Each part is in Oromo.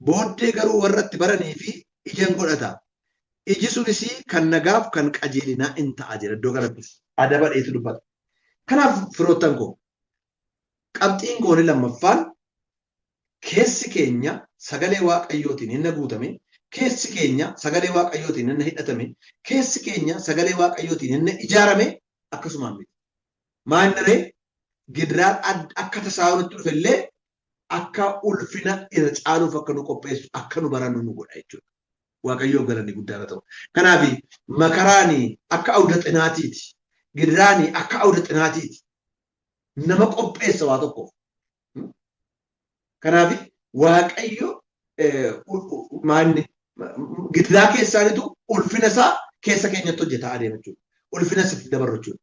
booddee garuu warratti baranii fi ijaan godhata. Iji sunis kan nagaaf kan qajeelinaa in ta'a jedha iddoo kanatti adaba dheetu dubbata. Kanaaf firoottan koo qabxiin goone lammaffaan keessi keenya sagalee waaqayyootiin hin guutame, keessi keenya sagalee waaqayyootiin hin hidhatame, keessi keenya sagalee waaqayyootiin hin ijaarame akkasumaan miti. Maanniree Gidiraan akka tasaa'uutti dhufellee akka ulfina irra caaluuf akka nu qopheessu akka nu barannu nu godha jechuudha. Waaqayyoo galanni guddaa ta'u. Kanaaf makaraani akka awda xinaatiiti. Gidiraani akka awda xinaatiiti. Nama qopheessa waa tokkoof. Kanaaf waaqayyo maanni gidiraa keessaanitu ulfina isaa keessa keenyatti hojjetaa adeema jechuudha. Ulfina sitti dabarru jechuudha.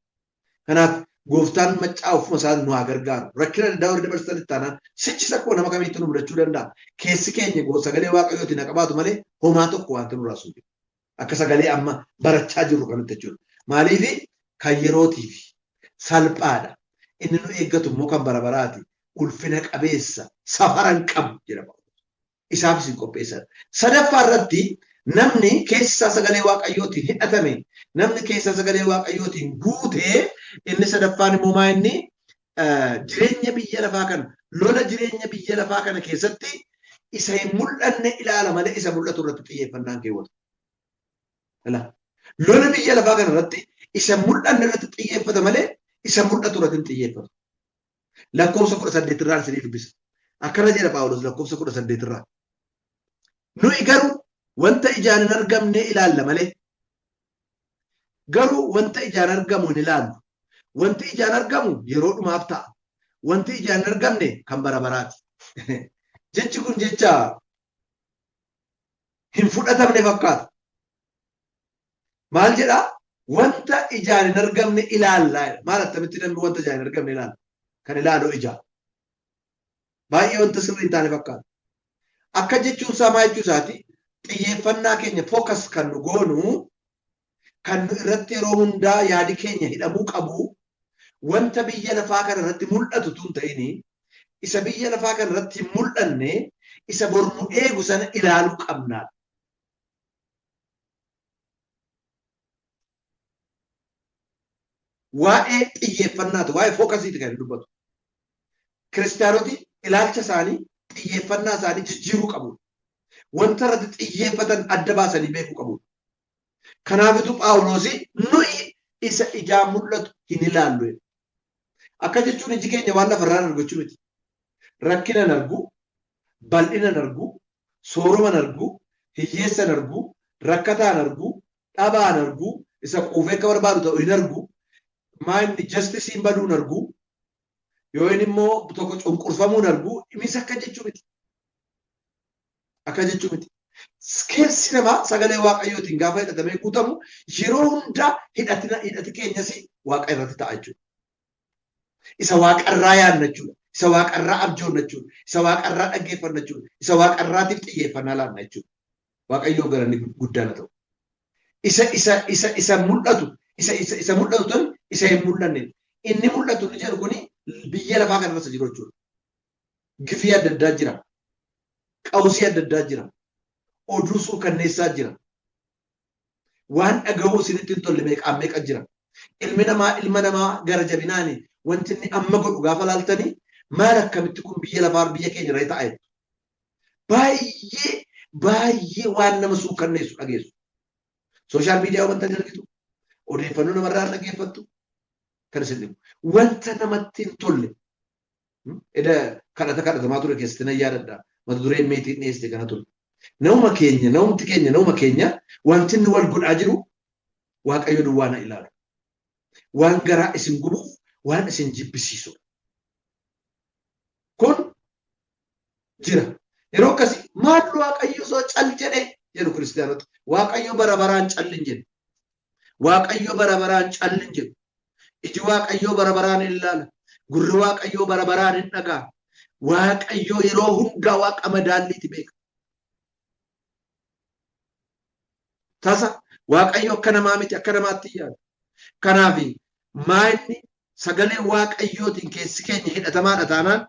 Kanaaf gooftaan maccaa ofuma isaa nu haa gargaaru. Rakkina addaa warri dabarsitanitti taanaan sichis akkuma nama kamiitti nu mudachuu danda'a. Keessi keenya sagalee waaqayyootiin haa qabaatu malee homaa tokko wanta nu raasuu jiru. Akka sagalee amma barachaa jirru kanatti jechuudha. Maaliif kan yerootiif salphaadha. Inni nu eeggatu immoo kan bara baraati. Ulfina qabeessa safaran qabu jedhama. Isaafis hin qopheessan. Sadaffaa irratti namni keessa sagalee waaqayyootiin hidhatame, namni keessa sagalee waaqayyootiin guutee inni sadaffaan immoo maa inni jireenya biyya lafaa kana lola jireenya biyya lafaa kana keessatti isa hin mul'anne ilaala malee isa mul'atu irratti xiyyeeffannaan keewwata. Lola biyya lafaa kana irratti isa mul'anne irratti xiyyeeffata malee isa mul'atu irratti hin xiyyeeffatu. Lakkoofsa 18 irraa isinii dubbisa. Akkana jedha Phaawulos lakkoofsa 18 irraa. Nuyi garuu wanta ijaan hin argamne ilaalla malee. Garuu wanta ijaan argamu hin ilaallu. Wanti ijaan argamu yeroo dhumaaf ta'a. Wanti ijaan hin argamne kan bara baraati. Jechi kun jecha hin fudhatamne fakkaata. Maal jedhaa? Wanta ijaan hin argamne ilaalla. Maal attamitti namni wanta ijaan hin argamne ilaalla? Kan ilaalu ija. Baay'ee wanta sirrii hin taane fakkaata. Akka jechuun isaa maa jechuu isaati? Xiyyeeffannaa keenya fookas kan nu goonu kan nu irratti yeroo hundaa yaadi keenya hidhamuu qabu wanta biyya lafaa kana irratti mul'atu tun ta'ini isa biyya lafaa kana irratti hin mul'anne isa bor nu eegu sana ilaaluu qabna. Waa'ee xiyyeeffannaati, waa'ee fookasiiti kan dubbatu. Kiristaanoti ilaalcha isaanii xiyyeeffannaa isaanii jijjiiruu qabu. Wanta irratti xiyyeeffatan adda baasanii beekuu qabu. Kanaafitu Phaawulos nuyi isa ijaan mul'atu hin ilaallu. Akka jechuun iji keenya waan lafarraan argachuu miti. Rakkina hin argu, bal'ina hin argu, sooroma hin argu, hiyyeessa hin argu, rakkataa hin argu, dhabaa hin argu, isa quufee akka barbaadu ta'u hin argu, maayinni jastisiin baduu hin argu, yoo inni immoo tokko cunqurfamuu hin argu, innis akka jechuu miti. Akka jechuu miti. Keessi namaa sagalee waaqayyootiin gaafa hidhatamee guutamu yeroo hundaa hidhati keenyas waaqa irratti ta'a jechuudha. Isa waaqarraa yaadna jechuudha. Isa waaqarraa abjoonna jechuudha. Isa waaqarraa dhaggeeffanna jechuudha. Isa waaqarraatiif xiyyeeffannaa laanna jechuudha. Waaqayyoo garanni guddaan ta'u. Isa mul'atu. Isa mul'atu tun isa hin mul'anne. Inni mul'atu ni jedhu kuni biyya lafaa kanarra jiru jechuudha. Gifii adda addaa jira. Qawusii adda addaa jira. Oduu suukanneessaa jira. Waan dhaga'uu isinitti hin tolle meeqa jira. Ilma namaa gara jabinaani wanti inni amma godhu gaafa laaltanii maal akkamitti kun biyya lafaa biyya keenya irra taa'e. Baay'ee waan nama suukanneessu dhageessu. Sooshaal miidiyaa wanta argitu odeeffannoo namarraa dhaggeeffattu kan isin dhibu. Wanta namatti hin tolle. Kadhatamaa ture keessatti nan yaadadha. Mata dureen meetiin dhiyeessite kana ture. Namumti keenya wanti inni wal godhaa jiru waaqayyo duwwaa na ilaalu. Waan garaa isin gubuuf waan isin jibbisiisudha. Kun jira. Yeroo akkasii maal waaqayyo soo cal jedhe jedhu kiristaanota. Waaqayyo bara baraan callin jedhu. Waaqayyo bara baraan callin jedhu. Iji waaqayyo bara baraan hin ilaala. Gurri waaqayyo bara baraan hin dhagaa. Waaqayyo yeroo hundaa waaqa madaalliiti beeka. Tasa waaqayyo akka namaa miti akka namaatti yaadu. Kanaaf maayinni sagalee waaqayyootiin keessi keenya hidhatamaadha taanaan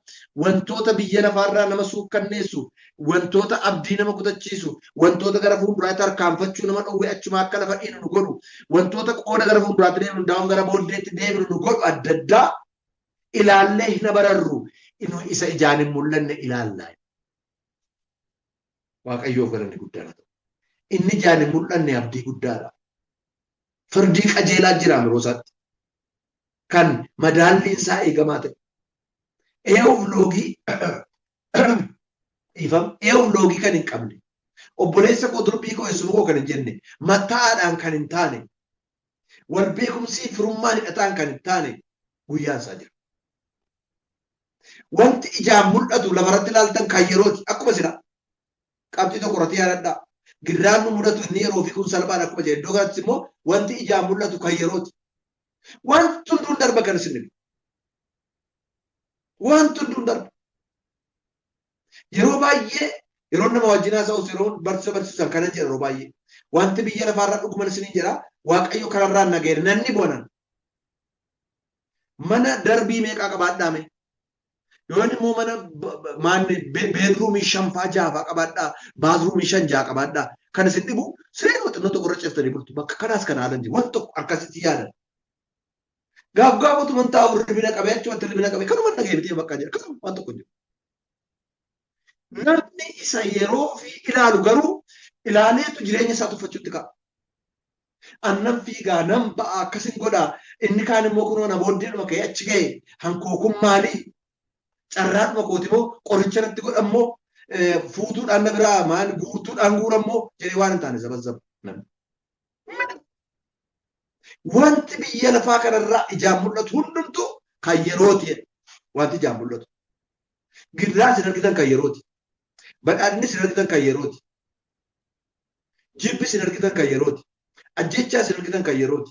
wantoota biyya lafaarraa nama suukkanneessu, wantoota abdii nama kutachiisu, wantoota gara fuulduraatti harkaanfachuu nama dhowwee achuma akka lafa dhiinu nu godhu, wantoota qooda gara fuulduraatti deemnu daawwan gara booddeetti deemnu nu godhu adda addaa ilaallee hin bararru. Isa ijaan hin mul'anne ilaallaa. Waaqayyoof galanni guddaadha. Inni ijaan hin mul'anne abdii guddaadha. Firdii qajeelaa jira yeroo isaatti. Kan madaalliin isaa eegamaa ta'e. Ee'uuf loogii kan hin qabne. Obboleessa koo durbii koo eessuma koo kan hin jenne. Mataadhaan kan hin taane. Wal beekumsii firummaan hidhataan kan hin taane guyyaan isaa jira. Wanti ijaan mul'atu lafarratti ilaaltan kan yerooti. Akkuma sila qabxii tokko irratti yaadadhaa. Girraan nu mudatu inni yeroo fi kun salphaan akkuma jedhe iddoo kanatti immoo wanti ijaan mul'atu kan yerooti. Wanti hunduun darba kan isin wanti hunduun darba. Yeroo baay'ee yeroo nama wajjin haasa'us yeroo barsiisan kana jedha yeroo baay'ee wanti biyya lafaarraa dhuguman isiniin jedha waaqayyo kanarraan nageera nanni bonan mana darbii meeqaa qabaadhaame yoon immoo mana beedruumii 5 6 qabaadhaa baazruumii 5 6 qabaadhaa kan isin dhibu siree waxinoo tokko irra ceeftanii bultu bakka kanaas kana haalan jiru wanti tokko akkasitti yaadan. Gaaf gaafatu mantaa ribina qabee achumatti ribina qabee kanuma dhagee bitee bakka jira akkasuma waan tokko jiru. Namni isa yeroo fi ilaalu garuu ilaaleetu jireenya isaa tuffachuutti ka'a. Annan fiigaa nan ba'a akkasin godhaa inni kaan immoo kunoo na booddeedhuma ka'ee achi ga'e hankookun maalii carraadhuma kooti immoo qoricha natti godhammoo fuutuudhaan na biraa maal guurtuudhaan guurammoo jedhee waan hin taane zabazzaba namni. Wanti biyya lafaa kanarraa ijaan mul'atu hundumtuu kan yerooti. Wanti ijaan mul'atu. Girraa isin argitan kan yerooti. Badhaadhinni isin argitan kan yerooti. Jibbi isin argitan kan yerooti. Ajjechaa isin argitan kan yerooti.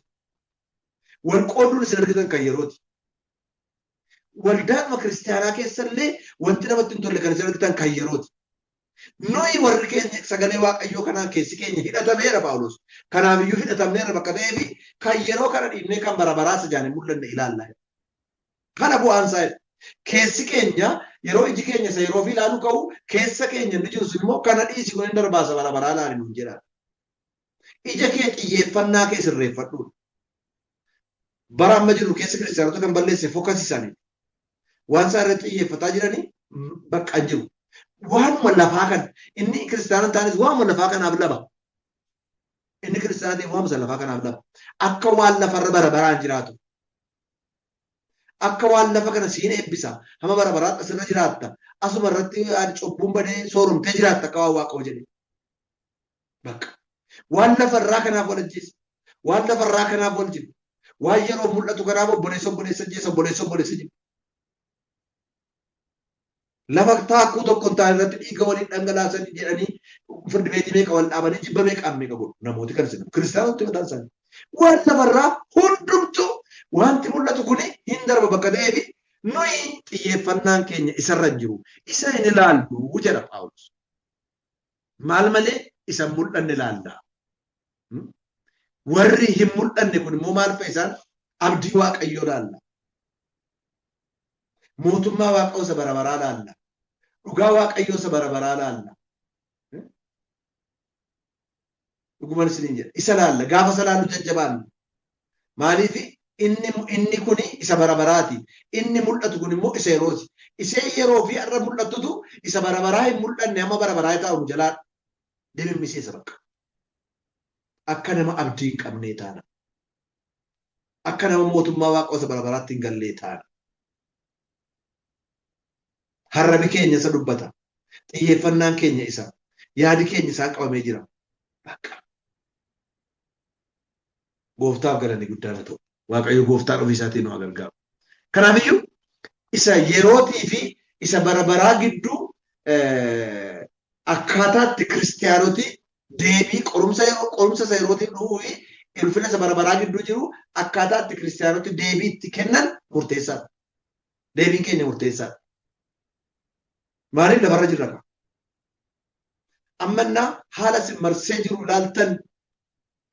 Walqooduun isin argitan kan yerooti. Waldaanuma kiristaanaa keessallee wanti namatti hin tolle kan isin argitan kan yerooti. Nuyi warri keenya sagalee waaqayyoo kanaan keessi keenya hidhatameera Phaawulos. Kanaafiyyuu hidhatameera bakka ta'ee fi kan yeroo kana dhiibnee kan bara baraasa ijaan hin mul'anne ilaalla. Kana bu'aan isaa keessi keenya yeroo iji keenya isa yeroo fi ilaalu ka'u keessa keenya inni jiru immoo kana dhiisi kun hin darbaasa bara baraa laali nuun jedha. Ija kee xiyyeeffannaa kee sirreeffadhu. Bara amma jiru keessa kiristaanota kan balleesse fokkasiisanii waan isaa irratti xiyyeeffataa jiranii bakka hin jiru. Waanuma lafaa kan inni kiristaana taanis waanuma lafaa kanaaf laba. Inni kiristaana ta'e waanuma lafaa kanaaf laba. Akka waan lafarra bara baraan jiraatu. Akka waan lafa kana siin eebbisa. Hama bara baraatti asirra jiraatta. Asuma irratti cubbuun badee sooromtee jiraatta akka waan waaqa'u jedhe. Bakka. Waan lafarraa kanaaf wal ajjeesa. Waan lafarraa kanaaf wal jiru. Waan yeroo mul'atu kanaaf obboleessa jeessa obboleessa jiru. Lafa taakkuu tokko ta'an irratti dhiiga waliin dhangalaasan jedhanii firdi beetii meeqa wal dhaabanii jibba meeqaan meeqa godhu namooti kan isin kiristaanota mataan isaanii. Waan lafarraa hundumtuu wanti mul'atu kuni hin darba bakka ta'ee fi nuyi xiyyeeffannaan keenya isarra jiru. Isa hin ilaallu jedha Phaawulos. Maal malee isa mul'anne ilaalla. Warri hin mul'anne kun immoo maal fa'a isaan abdii waaqayyoo ilaalla. Mootummaa waaqayyoo isa bara baraa ilaalla. Dhugaa waaqayyoo isa bara baraa ilaalla. Dhuguman isiniin jedha. Isa ilaalla. Gaafa isa ilaallu jajjabaanna. Maaliif inni kuni isa bara baraati. Inni mul'atu kun immoo isa yerooti. Isee yeroo fi har'a mul'atutu isa bara baraa hin mul'anne amma bara baraa taa'u jalaa deemimmiseessa bakka. Akka nama abdii hin qabnee taana. Akka nama mootummaa waaqayyoo isa bara baraatti hin gallee taana. Harrabi keenya isa dubbata. Xiyyeeffannaan keenya isa. Yaadi keenya isaan qabamee jira. Bakka. Gooftaaf galanni guddaan haa ta'u. Waaqayyo gooftaan ofii isaatiin nu gargaaru. Kanaafiyyuu isa yerootii fi isa bara baraa gidduu akkaataatti kiristaanoti deebii qorumsa isa yerootii dhufuu fi ulfina isa bara baraa gidduu jiru akkaataatti kiristaanoti deebii itti kennan murteessaadha. Deebiin keenya murteessaadha. Maaliif lafarra jirra? Ammannaa haala isin marsee jiru ilaaltan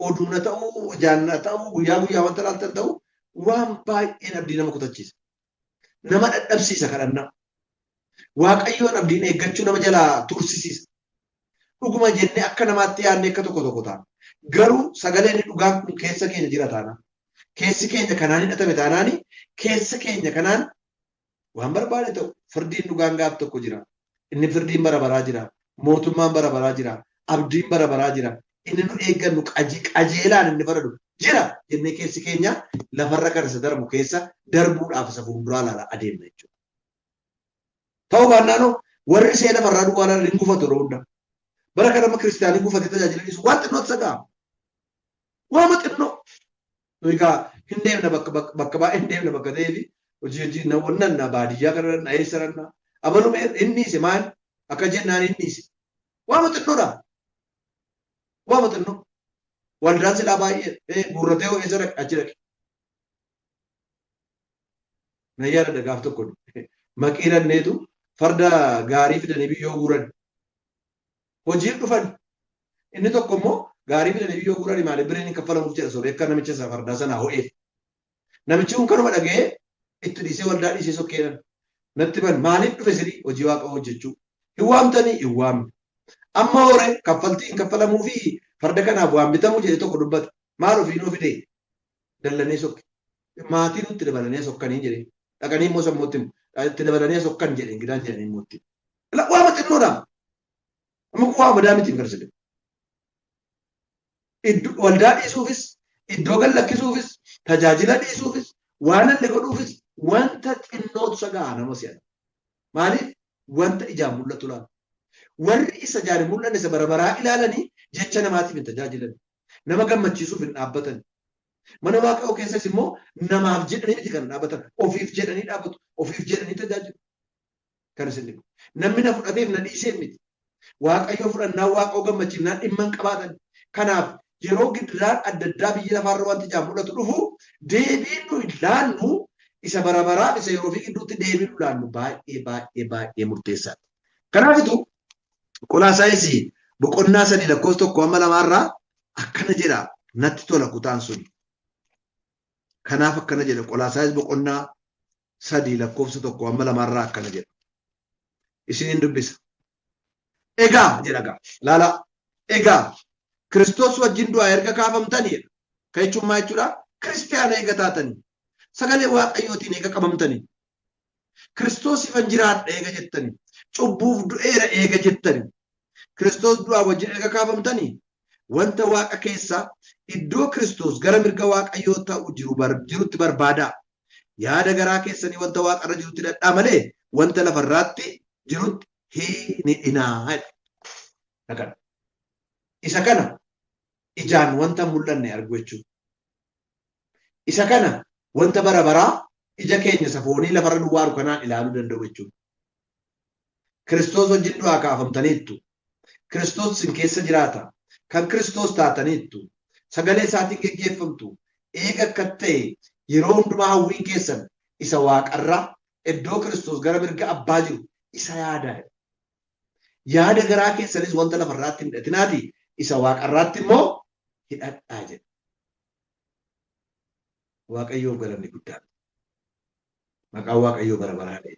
oduuna ta'uu, jaanna ta'uu, guyyaa wanta ilaaltan ta'uu waan baay'een abdii nama kutachiisa. Nama dadhabsiisa kadhannaa. Waaqayyoon abdiin eeggachuu nama jalaa tursisiisa. Dhuguma jennee akka namaatti yaadnee akka tokko tokko taana. Garuu sagaleen dhugaan kun keessa keenya jira taana. Keessi keenya kanaan hidhatame taanaani keessa keenya kanaan waan barbaade ta'u firdiin dhugaan gaaf tokko jira. Inni firdiin bara baraa jira. Mootummaan bara baraa jira. Abdiin bara baraa jira. Inni nu eeggannu qajeelaan inni faradu jira jennee keessi keenya lafarra kan isa darbu keessa darbuudhaaf isa fuulduraa ilaala adeemna jechuudha. Ta'uu baannaanoo warri ishee lafarraa duwwaa ilaalan hin gufatu yeroo hundaa. Bara kana nama kiristaanii gufatee tajaajilaniisu waan xinnoo itti saga'a. Waama xinnoo. Egaa hin deemna bakka baay'ee hin deemna bakka ta'eefi hojii wannan baadiyyaa kana na eessa ranna. Abaluma inni ise maal akka jennaan inni ise. Waama xinnoodha. Waama xinnoo. Waldaan silaa baay'ee guurratee hoo eessa achi dhaqe. Na yaada gaaf tokko maqii danneetu farda gaarii fidanii biyyoo guuran. Hojiin dhufan. Inni tokko immoo gaarii fidanii biyyoo guuran maaliif bireen hin kaffalamuuf jedha sooree akka namicha isa fardaa sanaa ho'eef. Namichi kun kanuma dhaga'ee itti dhiisee waldaa dhiisee sokkeedhan. Natti ban maaliif dhufe sirii hojii waaqa hojjechuu. Hin waamtanii hin waamne. Amma horee kaffaltii hin kaffalamuu fi farda kanaaf waan bitamuu jedhe tokko dubbata. Maal ofii nuu fidee dallanee sokke. Maatii nutti dabalanii sokkanii jedhee. Dhaqanii immoo sammuutti itti dabalanii sokkan jedhee gidaan jedhanii immoo itti. Waama xinnoodha. Amma kun waama daamitiin garside. Waldaa dhiisuufis, iddoo gallakkisuufis, tajaajila dhiisuufis, waan illee godhuufis wanta xinnootu saga'a nama si'ata. Maaliif wanta ijaan mul'atu laala. Warri isa ijaan hin mul'anne isa bara baraa ilaalanii jecha namaatiif hin tajaajilan. Nama gammachiisuuf hin dhaabbatan. Mana Waaqayyoo keessas immoo namaaf jedhanii miti kan dhaabbatan. Ofiif jedhanii dhaabbatu. Ofiif jedhanii tajaajilu. Kan isin dhibu. Namni na fudhateef na dhiisee miti. Waaqayyoo fudhannaa Waaqayyoo gammachiifnaan dhimma hin qabaatan. Kanaaf yeroo gidiraan adda addaa biyya lafaarra wanti ijaan mul'atu dhufu deebiin nu ilaallu isa bara baraa isa yeroo fi gidduutti deebiin nu ilaallu baay'ee murteessaadha. Kanaafitu Qolaasaayis boqonnaa 3:1-2 akkana jedha natti tola kutaan sun. Kanaaf akkana jedha Qolaasaayis boqonnaa 3:1-2 akkana jedha. Isiniin dubbisa. Egaa jedha laala egaa Kiristoos wajjin du'aa erga kaafamtanii kan jechuun maal jechuudha? Kiristaana eega taatanii sagalee Waaqayyootiin eega qabamtanii Kiristoos ifan jiraadha eega jettanii cubbuuf du'eera eega jettanii Kiristoos du'aa wajjin eega kaafamtanii wanta Waaqa keessaa iddoo Kiristoos gara mirga Waaqayyoo ta'u jirutti barbaadaa. Yaada garaa keessanii wanta Waaqarra jirutti dadhaa malee wanta lafarraatti jirutti hin hidhinaa. Isa kana ijaan wanta mul'anne argu jechuudha. Isa kana wanta bara baraa ija keenya safoonii lafarra duwwaaru kanaan ilaaluu danda'u jechuudha. Kiristoos wajjin du'aa kaafamtaniittu. Kiristoos sin keessa jiraata. Kan Kiristoos taataniittu. Sagalee isaatiin geggeeffamtu. Eega akka ta'e yeroo hundumaa hawwiin keessan isa Waaqarraa iddoo Kiristoos gara mirga abbaa jiru isa yaadaa. Yaada garaa keessanis wanta lafarraatti hin hidhatinaati. Isa Waaqarraatti immoo hidhadhaa jedha. Waaqayyoo galanni guddaan. Maqaan Waaqayyoo bara baraa dha.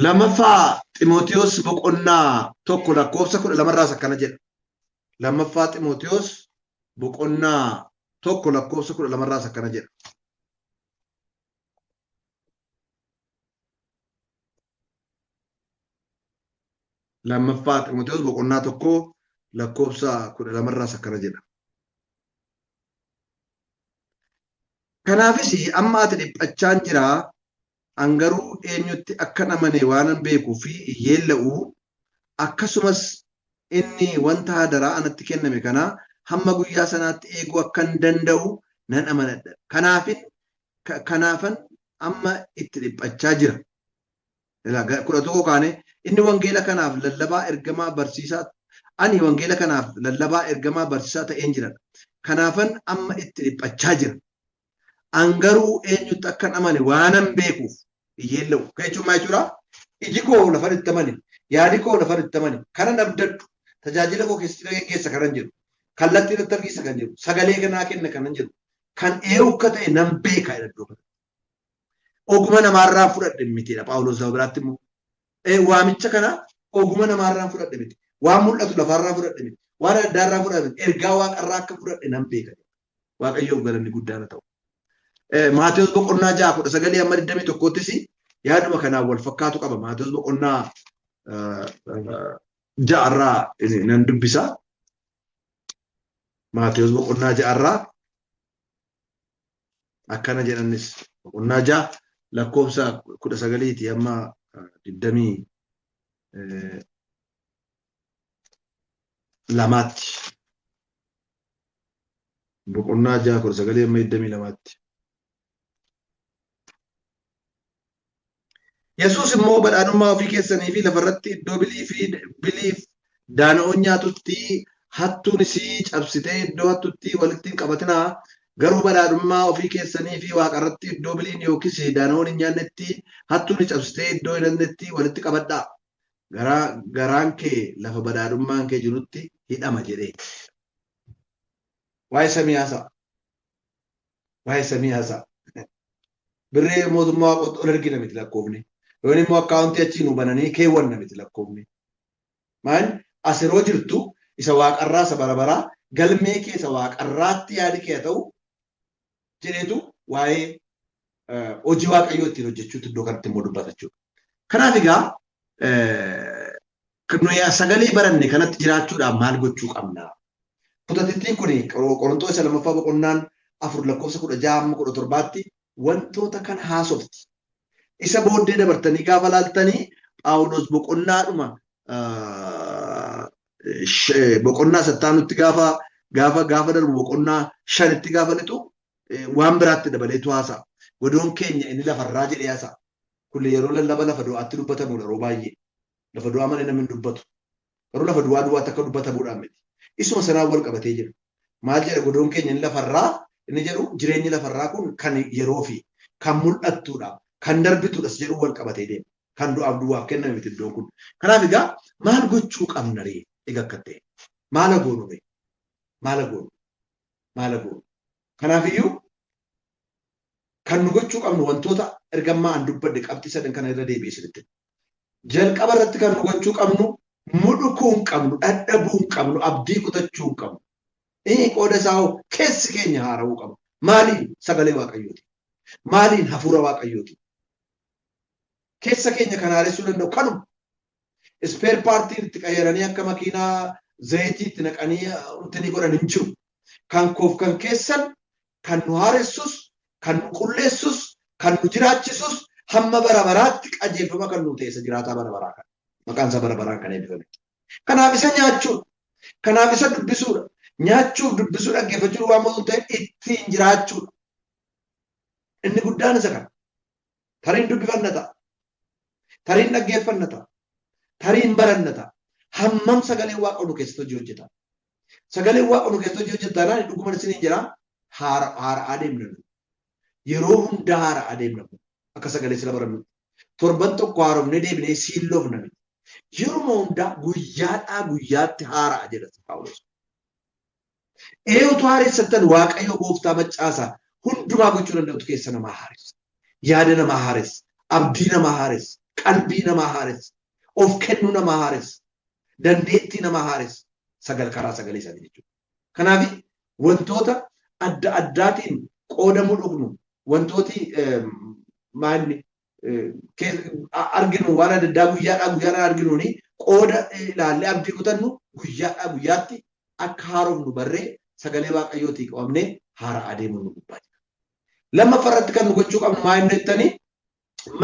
Lammaffaa Ximootiyoos boqonnaa 1:12 akkana jedha. Lammaffaa Ximootiyoos boqonnaa 1:12 akkana jedha. Lammaffaa Ximootiyoos boqonnaa 1:12 akkana jedha. Kanaafis amma ati dhiphachaan jira angaruu eenyutti akka namane waanan beekuu fi yeella'u akkasumas inni wanta hadaraa anatti kenname kana hamma guyyaa sanaatti eeguu akkan danda'u nan amanadha. Kanaafan amma itti dhiphachaa jira. 11 kaane inni wangeela kanaaf lallabaa ergamaa barsiisaa ani wangeela kanaaf lallabaa ergamaa barsiisaa ta'een jira. Kanaafan amma itti dhiphachaa jira. Angaruu eenyutti akka namane waanan beekuuf yeella'u. Kan jechuun maal jechuudha? Iji koo lafa itti amane, yaadi koo lafa itti amane, kanan abdadhu, tajaajila koo keessatti gaggeessa kanan jedhu. kallattii irratti argisiisa kan jiru sagalee kanaa kenna kan jiru kan akka ta'e nan beeka jedhu oguma namaarraa fudhadhe mitiidha Phaawulos biraatti immoo waamicha kana oguma namaarraa fudhadhe miti waan mul'atu lafarraa fudhadhe miti waan addaarraa fudhadhe miti ergaa waaqarraa akka fudhadhe nan beeka waaqayyoof galanni guddaan ta'u. Maatewos boqonnaa 6:19 amma 21ttis yaaduma kanaan wal fakkaatu qaba. Maatewos boqonnaa 6 nan dubbisa. Maatewos boqonnaa 6 akkana jedhanis boqonnaa 6 lakkoofsa 19 amma 22tti. Boqonnaa 6:19 amma 22tti. Yesuus immoo badhaadhummaa ofii keessanii fi lafarratti iddoo biliif daana'oon nyaatutti hattuun isii cabsitee iddoo hattutti walitti hin qabatinaa garuu badhaadhummaa ofii keessanii fi waaqarratti iddoo biliin yookiis daana'oon hin nyaannetti hattuun cabsitee iddoo hin nyaannetti walitti qabadhaa. Garaan kee lafa badhaadhummaan kee jirutti hidhama jedhee. Waa'ee samii haasa'a. Waa'ee samii haasa'a. Birree mootummaa ol argina miti lakkoofne. Yoon immoo akkaawuntii achiin hubananii keewwanna miti lakkoofne. Maal asiroo jirtu isa waaqarraa isa barabaraa galmee keessa waaqarraatti yaadi kee ta'u jedheetu waa'ee hojii waaqayyoo ittiin hojjechuutti iddoo kanatti immoo dubbata jechuudha. Kanaaf egaa sagalee baranne kanatti jiraachuudhaaf maal gochuu qabna? Kutatittiin kun Qorontoos 2:4-16-17tti wantoota kan haasofti. Isa booddee dabartanii gaafa laaltanii Phaawulos boqonnaadhuma boqonnaa 8tti gaafa darbu boqonnaa 5tti gaafa lixu waan biraatti dabaleetu haasa'a. Godoon keenya inni lafarraa jedhee haasa'a. Kun yeroo lallaba lafa du'aatti dubbatamudha yeroo baay'ee. Lafa du'aa malee namni hin dubbatu. Garuu lafa du'aatti akka dubbatamuudhaan miti. Isuma sanaan wal qabatee jira. Maal jedha godoon keenya inni lafarraa inni jedhu jireenyi lafarraa kun kan yeroo fi kan mul'attudha. Kan darbituudhas jedhu wal qabatee deema. Kan du'aaf duwwaaf kenname miti iddoon kun. Kanaaf egaa maal gochuu qabna ree egaa akka ta'e? Maal goonu ree? Maal goonu? Maal goonu? Kanaaf iyyuu kan nu gochuu qabnu wantoota ergammaa an dubbadde qabxii 3 kana irra deebi'ee sirriitti. Jalqaba irratti kan nu gochuu qabnu mudhukuu hin qabnu, dadhabuu hin qabnu, abdii kutachuu hin qabnu. Qooda isaa keessi keenya haara'uu qabu. Maaliin sagalee waaqayyooti? Maaliin hafuura waaqayyooti? Keessa keenya kan haaressuu danda'u kanuma. Ispeer paartiin itti qayyaranii akka makiinaa zayitii itti naqanii utanii godhan hin jiru. Kan koof kan keessan kan nu haaressus, kan nu qulleessus, kan nu jiraachisus hamma bara baraatti qajeelfama kan nu ta'e isa jiraataa bara baraa kana. Maqaan isaa bara baraan kan eebbifame. Kanaaf isa nyaachuudha. Kanaaf isa dubbisuudha. Nyaachuuf dubbisuu dhaggeeffachuun waan mootummaa ta'e ittiin jiraachuudha. Inni guddaan isa kana. Tariin dubbifanna ta'a. Tariin dhaggeeffanna ta'a. Tariin baranna ta'a. Hammam sagaleen waaqa nu keessatti hojii hojjeta. Sagaleen waaqa nu keessatti hojii hojjetaa dhuguma isiniin jira haara adeemna. Yeroo hunda haara adeemna. Akka sagalee sila barannu. Torban tokko haaromnee deebinee siilloofna. Yeroo hundaa guyyaadhaa guyyaatti haara jedha Phaawulos. Eeyotu haaressattan waaqayyo gooftaa maccaasaa hundumaa gochuu danda'utu keessa namaa haaressa. Yaada namaa haaressa. Abdii namaa haaressa. Qalbii namaa haaressa. Of kennuu namaa haaressa. Dandeettii namaa haaressa. Karaa sagalee isaanii jechuudha. Kanaaf wantoota adda addaatiin qoodamuu dhugnu wantooti maalni arginu waan adda addaa guyyaadhaa arginuuni qooda ilaallee abdii kutannu guyyaadhaa guyyaatti akka haaromnu barree sagalee waaqayyootii qabamnee haara adeemuu nu gubbaa jira. Lammaffaa irratti kan nu gochuu qabnu maa inni jettanii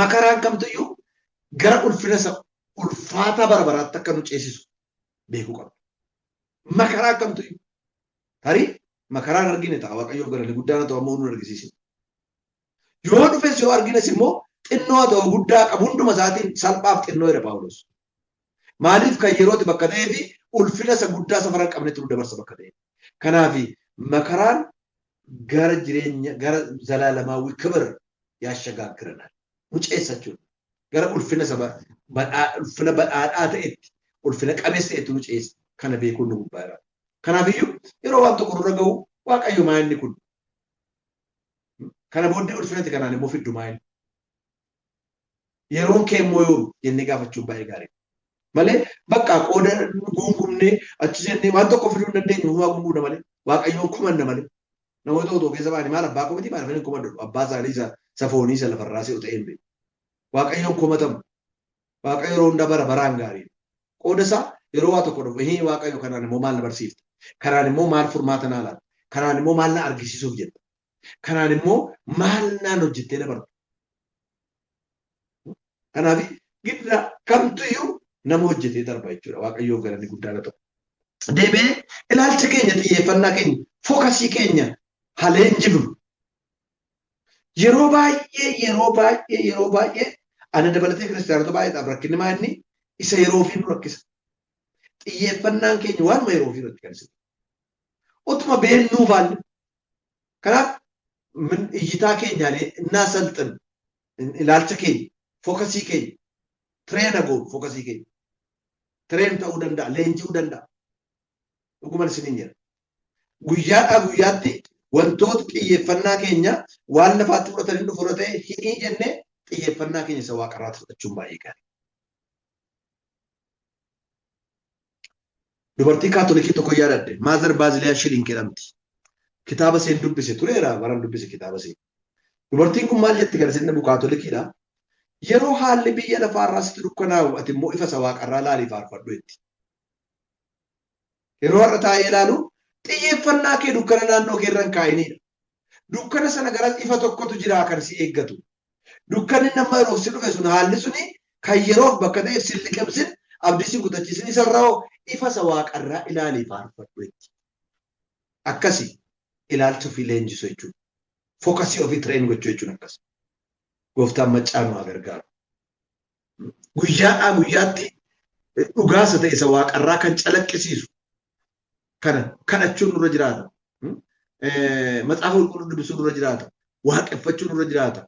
makaraan kamtuyyuu gara ulfina ulfaataa bara baraatti akka nu ceesisu beekuu qabna. Makaraan kamtuyyuu tarii makaraan argine ta'a waaqayyoof galanni guddaan ta'u ammoo nu argisiisin. Yoo dhufes yoo argines immoo xinnoo ta'u guddaa qabu hunduma isaatiin salphaaf xinnoo jedha Phaawulos. Maaliif kan yerooti bakka ta'ee fi ulfina isa guddaa safara qabnetti nu dabarsa bakka ta'e. Kanaaf makaraan gara jireenya gara zalaalamaawwi kibir yaashagaagirana. Nu ceessa jechuudha. Gara ulfina badhaadhaa ta'etti ulfina qabeessa ta'etti nu ceessa. Kana beekuun nu gubbaadha. Kanaafiyyuu yeroo waan tokko nurra ga'u Waaqayyo maa inni kun. Kana booddee ulfinati kanaan immoo fiddu maa inni. Yeroon kee immoo yoo jennee gaafachuun baay'ee gaarii. Malee bakka qooda gungumnee achi jennee waan tokko fiduu hin dandeenyu humaa gungumna malee Waaqayyoon kumanna malee. Namoota otoo keessa ba'anii maal abbaa komiti maal fedhan kumaddu abbaa isaanii isa foonii isa lafarraa si'u ta'een beeku. Waaqayyoon kumatamu. Waaqayyo yeroo hunda bara baraan gaarii. Qooda isaa yeroo waa tokko dhufu hii Waaqayyo kanaan immoo maal na barsiifta. Kanaan immoo maal furmaata naa laata. Kanaan immoo maal na argisiisuuf jedha. Kanaan immoo maal naan hojjettee dabartu. Kanaaf gidda kamtuyyuu nama hojjetee darba jechuudha. Waaqayyoof galanni guddaa ta'u. Deebi'ee ilaalcha keenya xiyyeeffannaa keenya fookasii keenya haleenjifnu. Yeroo baay'ee ana dabalatee kiristaanota baay'eedhaaf rakkinni maa inni isa yeroo ofii nu rakkisa. Xiyyeeffannaan keenya waanuma yeroo ofii irratti kan isa. Utuma beennuu faalle. Kanaaf iyyitaa keenyaalee innaa salxan ilaalcha keenya fookasii keenya tireena goonu fookasii keenya. Tireen ta'uu danda'a, leenji'uu danda'a. Dhuguman isiniin jedha. Guyyaadhaa guyyaatti wantoota xiyyeeffannaa keenya waan lafaatti fudhatanii dhufu irra ta'e hidhii jennee xiyyeeffannaa keenya isa waaqarraatti fudhachuun baay'ee gaarii. Dubartii kaatolikii tokko yaadadde Maazar Baaziliyaa Shiliin jedhamti. Kitaaba isheen dubbise tureera baran dubbise kitaaba ishee. Dubartiin kun maal jetti gara isheen dhabu kaatolikiidha. Yeroo haalli biyya lafaarraa sitti dukkanaa'u ati immoo ifa isa waaqarraa laalii faarfadhu jetti. Yeroo har'a taa'ee ilaalu xiyyeeffannaa kee dukkana naannoo kee irra hin kaa'inidha. Dukkana sana gara ifa tokkotu jira kan si eeggatu. Dukkanni nama yeroo si dhufe sun haalli suni kan yeroof bakka ta'eef si liqimsin abdii si kutachiisin isarraa ifa isa waaqarraa ilaalii faarfadhu jetti. Akkasi ilaalcha ofii leenjisuu jechuudha. Fookasii ofii tireen gochuu jechuun akkas. Gooftaan maccaa nu gargaaru. Guyyaadhaa guyyaatti dhugaasa ta'e isa waaqarraa kan calaqqisiisu kana kadhachuun nurra jiraata. Maxaafa qulqulluu dubbisuun nurra jiraata. Waaqeffachuun nurra jiraata.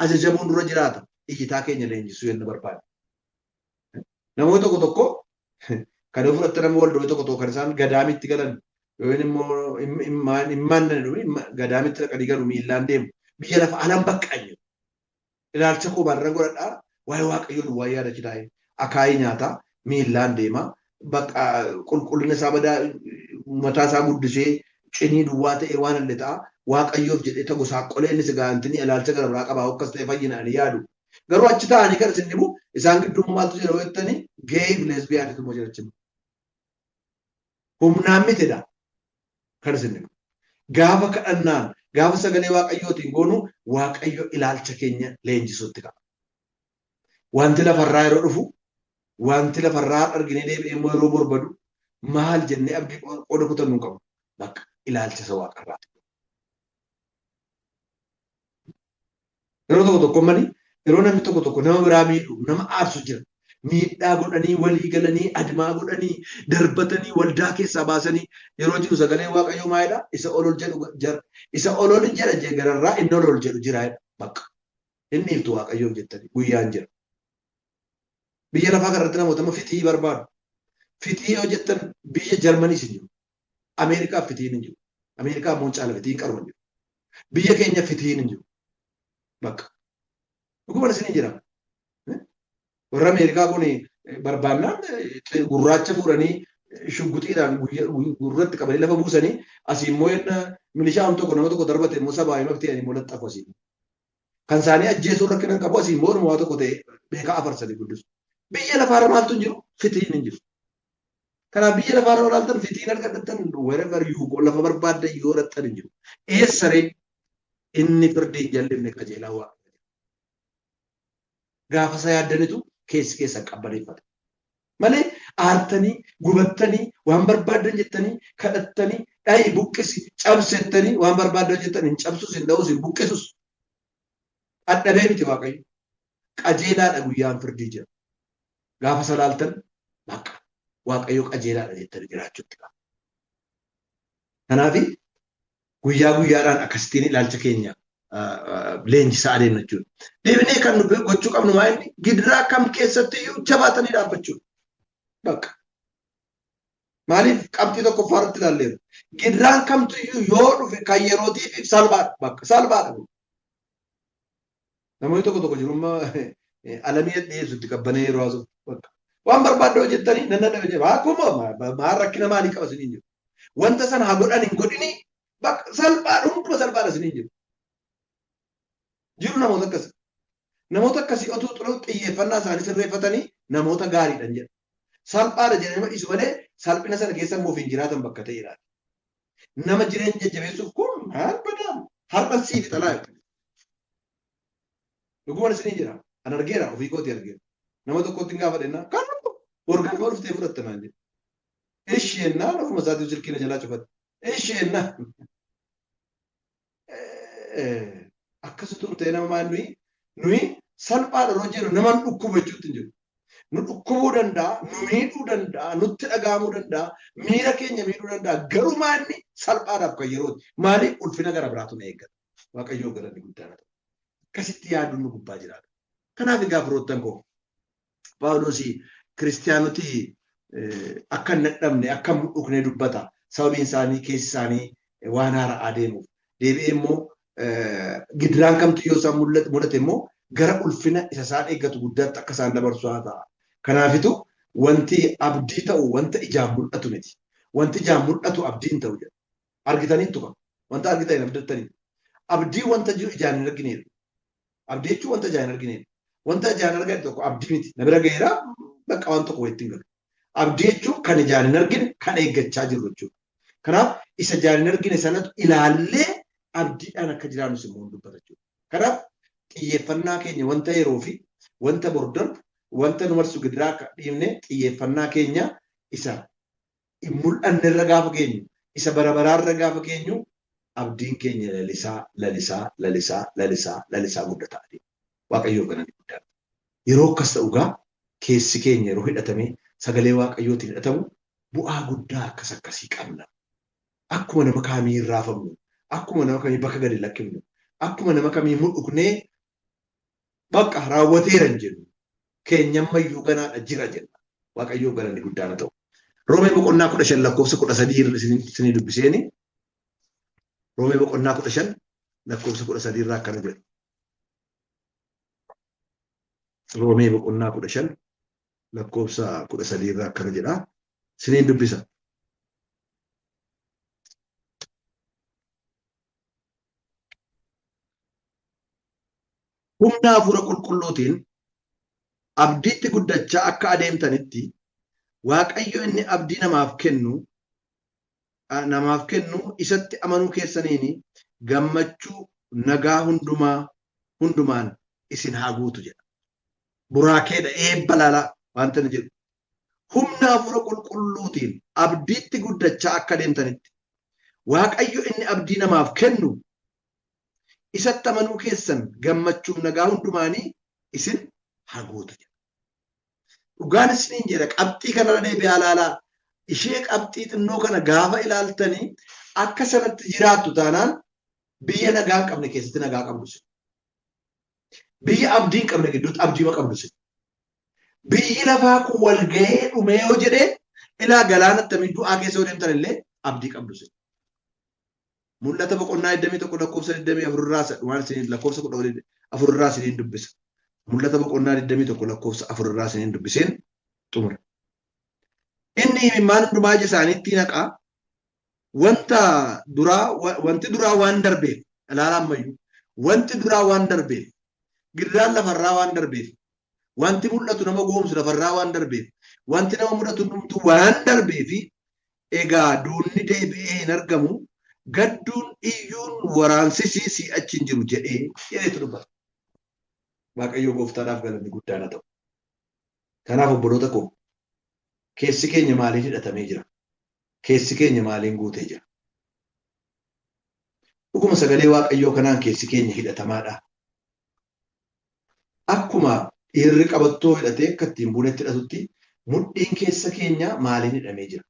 Ajajamuun nurra jiraata. Iyyitaa keenya leenjisuu yenna barbaada. Namoota tokko tokko kan fudhatte nama waldoo tokko tokko kan isaan gadaamitti galan yookiin immoo immaan gadaamitti dhaqanii galu miillaan deemu biyya lafa alaan baqqaanyu. Ilaalcha koo barra godhadhaa waa'ee waaqayyoon waa'ee yaadachi taa'e akaayii nyaataa miillaan deemaa bakka qulqullina isaa badaa mataa isaa guddisee cinii duwwaa ta'e waan illee ta'a waaqayyoof jedhee ta'u saaqolee inni sigaantinii ilaalcha gara biraa qabaa akkas ta'e fayyinaan yaadu. Garuu achi ta'anii kan isin dhibu isaan gidduu maaltu jira jettanii geeyiif leesbiyaanitu immoo jira jechuudha. Humnaan mitidha kan isin dhibu. Gaafa kadhannaan gaafa sagalee waaqayyootiin goonu waaqayyo ilaalcha keenya leenjisuutti qaba. Wanti lafarraa yeroo dhufu wanti lafarraa arginee deebi'ee immoo yeroo barbadu maal jennee abdii qooda kutannuu qabu. Bakka ilaalcha isa waaqarraati. Yeroo tokko tokko mani yeroo namni tokko tokko nama biraa miidhu nama aarsu jira. Miidhaa godhanii walii galanii admaa godhanii darbatanii waldaa keessaa baasanii yeroo jiru sagalee waaqayyoo maayidha isa olol jedhu jira isa olol jedha gararraa inni olol jedhu jira bakka inni iftu waaqayyoo jettanii guyyaan jira. Biyya lafaa kanarratti namoota fitii barbaadu. Fitii yoo jettan biyya Jarmanii hin jiru. Ameerikaa fitiin hin jiru. Ameerikaa immoo caala fitiin qabu hin jiru. Biyya keenya fitiin hin jiru. Bakka. Dhuguma isin jira. Warra Ameerikaa kun barbaannaan gurraacha fuudhanii shugguxiidhaan gurratti qabanii lafa buusanii asii immoo milishaan tokko nama tokko darbate immoo sabaa hima ta'anii immoo laxxafu asii. Kan isaanii ajjeesuu rakkinan qabu asii immoo waa tokko ta'e beekaa afarsanii guddisu. Biyya lafaarra maaltu hin jiru? Fitiin hin jiru. Kanaaf biyya lafaarra olaaltan fitiin argadhattan wherever you go lafa barbaaddan yoo rattan hin jiru. Eessaree inni firdii jal'ifne qajeelaa waa. Gaafa isaa yaaddanitu keessi keessa qabbaneeffata. Malee aartanii gubattanii waan barbaaddan jettanii kadhattanii dhayi buqqisi cabsettanii waan barbaaddan jettanii hin cabsus hin dha'us hin buqqisus. Adhabee miti waaqayyo. Qajeelaadha guyyaan firdii jira. Gaafa salaaltan bakka waaqayyo qajeelaadha jettanii jiraachuutti qaba. Kanaaf guyyaa guyyaadhaan akkasittiin ilaalcha keenya leenjisaa adeemna jechuudha. Deebinee kan nu gochuu qabnu maa inni gidiraa kam keessatti iyyuu jabaatanii dhaabbachuudha. Bakka Maaliif qabxii tokko faaratti ilaalleeru. Gidiraan kamtuyyuu yoo dhufe kan yerootiif salphaadha bakka salphaadha. Namoonni tokko jirummaa alamii dhiyeessutti qabbanee yeroo haasa'u bakka. Waan barbaadde hojjettanii nan dadhabe jedha. Akkuma maal rakkina maalii qaba isiniin jiru. Wanta sana haa godhan hin godhini bakka salphaadha hunduma salphaadha isiniin jiru. Jiru namoota akkasii. Namoota akkasii otuu xuruu xiyyeeffannaa isaanii sirreeffatanii namoota gaariidhaan jedha. Salphaadha jedhanii dhiisu malee salphina sana keessa immoo ofiin jiraatan bakka ta'edha. Nama jireenya jajjabeessuuf kun maal badaan har'a siif xalaa. Dhugumaan isin jira. An argeera ofii kooti argeera. Nama tokkotti hin gaafadhennaa kan orgaanuma dhuftee fudhatte naan jedhe. Isheenaan ofuma isaatii silkiina jalaa cufatte. Isheenaan akkasitu ta'e nama nuyi salphaadha yeroo jennu nama dhukkuba jechuutti hin jiru. Nu dhukkubuu danda'a, nu miidhuu danda'a, nutti dhaga'amuu danda'a, miira keenya miidhuu danda'a. Garumaa inni salphaadhaaf kan yerooti. Maaliif ulfina gara biraatu na eeggata. Waaqayyoo galanni guddaan haa ta'u. Akkasitti yaaduun nu gubbaa jiraata. Kanaaf egaa firoottan koo Phaawulos kiristaanotii akka hin dadhabne akka hin dhukne dubbata. Sababiin isaanii keessi isaanii waan haara'aa deemuuf. Deebi'ee immoo gidiraan kamtu yoo isaan mudate immoo gara ulfina isa isaan eeggatu guddaatti akka isaan dabarsu haa ta'a. Kanaafitu wanti abdii ta'u wanta ijaan mul'atu miti. Wanti ijaan mul'atu abdiin ta'u jedha. Argitanii tuqa. Wanta argitanii abdattanii. Abdii wanta jiru ijaan hin argineedha. Abdii jechuun wanta ijaan hin argineedha. Wanta ijaan argine tokko abdii miti. Na bira gaheera bakka waan tokko walitti hin galu. Abdii jechuun kan ijaan hin argine kan eeggachaa jirru jechuudha. Kanaaf isa ijaan hin argine sanatu ilaallee abdiidhaan akka jiraannu simmoo dubbata jechuudha. Kanaaf xiyyeeffannaa keenya wanta yeroo fi wanta bordon wanta nu marsu gidiraa akka dhiifne xiyyeeffannaa keenya isa hin mul'anne irra gaafa keenyu isa bara irra gaafa keenyu abdiin keenya lalisaa guddataa adeema. Waaqayyoo galanni guddaa. Yeroo akkas ta'ugaa keessi keenya yeroo hidhatamee sagalee waaqayyootiin hidhatamu bu'aa guddaa akkasii qabna. Akkuma nama kamii hin raafamnu, akkuma nama kamii bakka gadi lakkifnu, akkuma nama kamii mul'uknee bakka raawwateera hin jennu. Keenyammayyuu ganaadha jira jenna. Waaqayyoo galanni guddaan haa ta'u. Roomee boqonnaa 15 lakkoofsa 13 isinii dubbiseeni. Roomee boqonnaa 15 lakkoofsa 13 irraa akkana jedha. Roomee boqonnaa 15 lakkoofsa 13 irraa akkana jedha. Isiniin dubbisa. Humna hafuura qulqulluutiin abdiitti guddachaa akka adeemtanitti Waaqayyo inni abdii namaaf kennu isatti amanuu keessaniini gammachuu nagaa hundumaan isin haa guutu jedha. Buraakeedha eebba laalaa wanta ni jedhu. Humna hafuura qulqulluutiin abdiitti guddachaa akka adeemtanitti Waaqayyo inni abdii namaaf kennu isatti amanuu keessan gammachuu nagaa hundumaanii isin haa guutu jedha. Dhugaan isiniin jedha qabxii kanarra deebi'aa ilaalaa. Ishee qabxii xinnoo kana gaafa ilaaltanii akka sanatti jiraattu taanaan biyya nagaa hin qabne keessatti nagaa qabdu sin. Biyya abdii hin qabne gidduutti abdiima qabdu sin. Biyyi lafaa kun wal gahee dhumee yoo jedhee ilaa galaanatti amii du'aa keessa yoo deemtan illee abdii qabdu sin. Mul'ata boqonnaa 21 lakkoofsa 24 irraa waan isiniin lakkoofsa 14 irraa isiniin dubbisa. Mul'ata boqonnaa 21 lakkoofsa 4 irraa isiniin dubbiseen xumura. Inni imimmaan hundumaa ija isaaniitti naqaa wanti duraa waan darbeef ilaalaa ammayyuu wanti duraa waan darbeef gidiraan lafarraa waan darbeef wanti mul'atu nama goomsu lafarraa waan darbeef wanti nama mudatu hundumtuu waan darbeefi egaa duunni deebi'ee hin argamu gadduun iyyuun waraansisii si'achi hin jiru jedheetu dubbata. Waaqayyoo gooftaadhaaf galanni guddaan haa ta'u. Kanaaf obboloota koo keessi keenya maaliin hidhatamee jira? Keessi keenya maaliin guutee jira? Dhuguma sagalee Waaqayyoo kanaan keessi keenya hidhatamaadha. Akkuma dhiirri qabattoo hidhatee akka ittiin buunetti hidhatutti mudhiin keessa keenya maaliin hidhamee jira?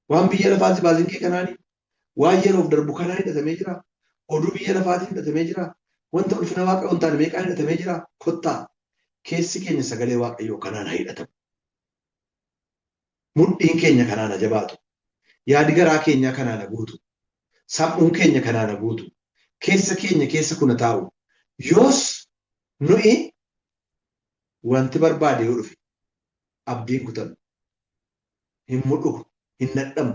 Waan biyya lafaati baazinkee kanaani? Waan yeroof darbu kanaan hidhatamee jira? Oduu biyya lafaatiin hidhatamee jira? Wanta ulfina Waaqayyoo hin taane meeqaan hidhatamee jira? Kottaa keessi keenya sagalee Waaqayyoo kanaan haa hidhatamu. mudhiin keenya kanaan jabaatu yaadi garaa keenya kanaan guutu sammuun keenya kanaan guutu keessa keenya keessa kuna taa'u yoos nuyi wanti barbaade yoo dhufe abdiin kutannu hin mudhu hin nadhamu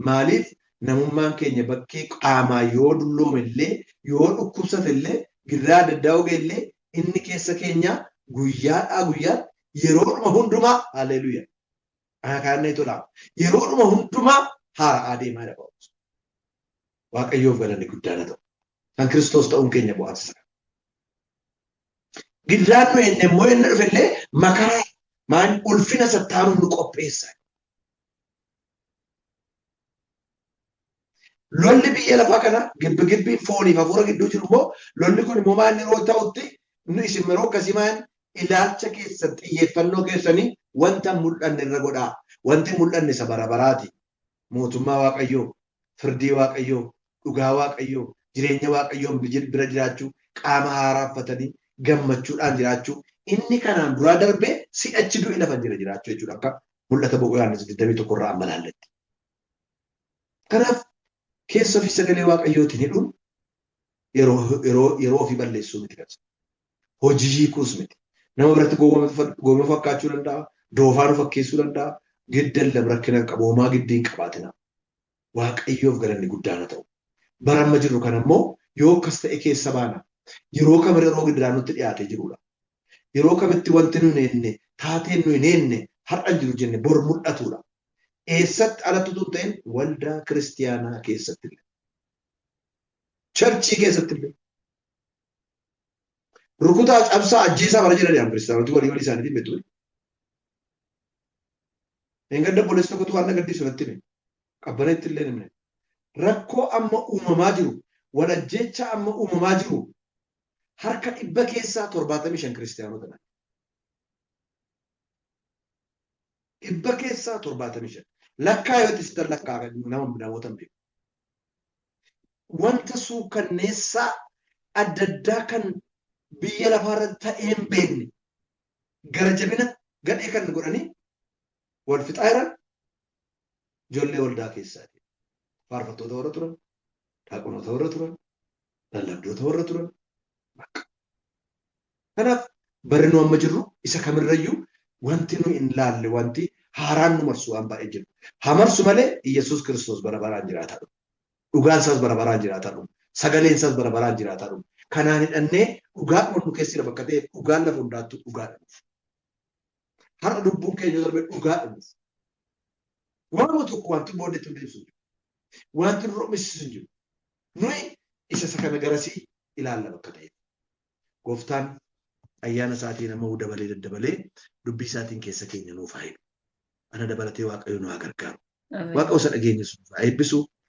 maaliif namummaan keenya bakkee qaamaa yoo dulloome illee yoo dhukkubsate illee girraa adda addaa oge illee inni keessa keenya guyyaadhaa guyyaatti yeroodhuma hundumaa haleluuyaa akaanne tola yeroodhuma hundumaa haara'aa deemaa dha Phaawulos waaqayyoof galanni guddaana ta'u kan Kiristoos ta'uun keenya bu'aasa girraan nu enne immoo inni dhufe illee makaraa maan ulfina sattaanuun nu qopheessa lolli biyya lafaa kana gibbi fooniif hafuura gidduu jiru immoo lolli kun immoo maal yeroo ta'utti nu isin yeroo akkasii maan ilaalcha keessan xiyyeeffannoo keessanii wanta mul'anne irra godhaa wanti mul'anne isa bara baraati mootummaa waaqayyoo firdii waaqayyoo dhugaa waaqayyoo jireenya waaqayyoo bira jiraachuu qaama haaraaffatanii gammachuudhaan jiraachuu inni kanaan duraa darbee si'achi du'i lafa jira jiraachuu jechuudha akka mul'ata boqoo Yohaannis 21 irraa amma laalletti. Kanaaf keessa fi sagalee waaqayyootiin hidhuun yeroo ofii balleessuu miti qabsa. Hojii hiikuus miti. Nama biratti gooma fakkaachuu danda'a, doofaan fakkeessuu danda'a, giddallam rakkina qabu homaa giddiin qabaatina. Waaqayyoof galanni guddaana ta'u. Bara amma jirru kana immoo yoo akkas ta'e keessa baana. Yeroo kamira yeroo gidiraan nutti dhiyaatee jirudha. Yeroo kamitti wanti nu neenne taateen nu hin neenne har'a jiru jenne bor mul'atudha. Eessatti alatti tun ta'in waldaa kiristiyaanaa keessatti illee. Charchii keessatti illee. Rukutaa cabsaa ajjeesaa bara jedhanii kiristaanoti walii isaaniitiin beektu. Engadda polis tokkotu waan agarsiisu irratti hime. Qabbaneetti illee himne. Rakkoo amma uumamaa jiru, walajjecha amma uumamaa jiru harka 100 keessaa 75 kiristaanota naan. 100 keessaa 75. Lakkaa yoo tisita lakkaa namoota hin beeku. Wanta suukanneessaa adda addaa kan biyya lafaarra ta'ee hin beekne gara jabina gadhee kan godhanii wal fixaa jiran ijoollee waldaa keessaati. Faarfattoota warra turan, daaqonoota warra turan, lallabdoota warra turan. Kanaaf barri nu amma jirru isa kamirrayyuu wanti nu hin laalle wanti haaraan nu marsu waan baay'ee jiru. Haa marsu malee Iyyasuus Kiristoos bara baraan jiraataa dhufu. Dhugaan isaas bara baraan jiraataa dhufu. Sagaleen isaas bara baraan jiraataa dhufu. Kanaan hidhannee dhugaa nu keessira bakka ta'e dhugaan lafa hundaattu dhugaa dhufu. Har'a lubbuun keenya darbee dhugaa dhufu. Waanuma tokko wanti booddeetti hin deemsu jiru. Wanti nu roomisisu jiru. Nuyi isa kana garasii ilaalla bakka ta'e. Gooftaan ayyaana isaatiin nama dabalee daddabalee dubbii isaatiin keessa keenya nuuf haa eebbisuu. Ana dabalatee waaqayyo nu haa gargaaru. Waaqa osa dhageenya nuuf haa eebbisu.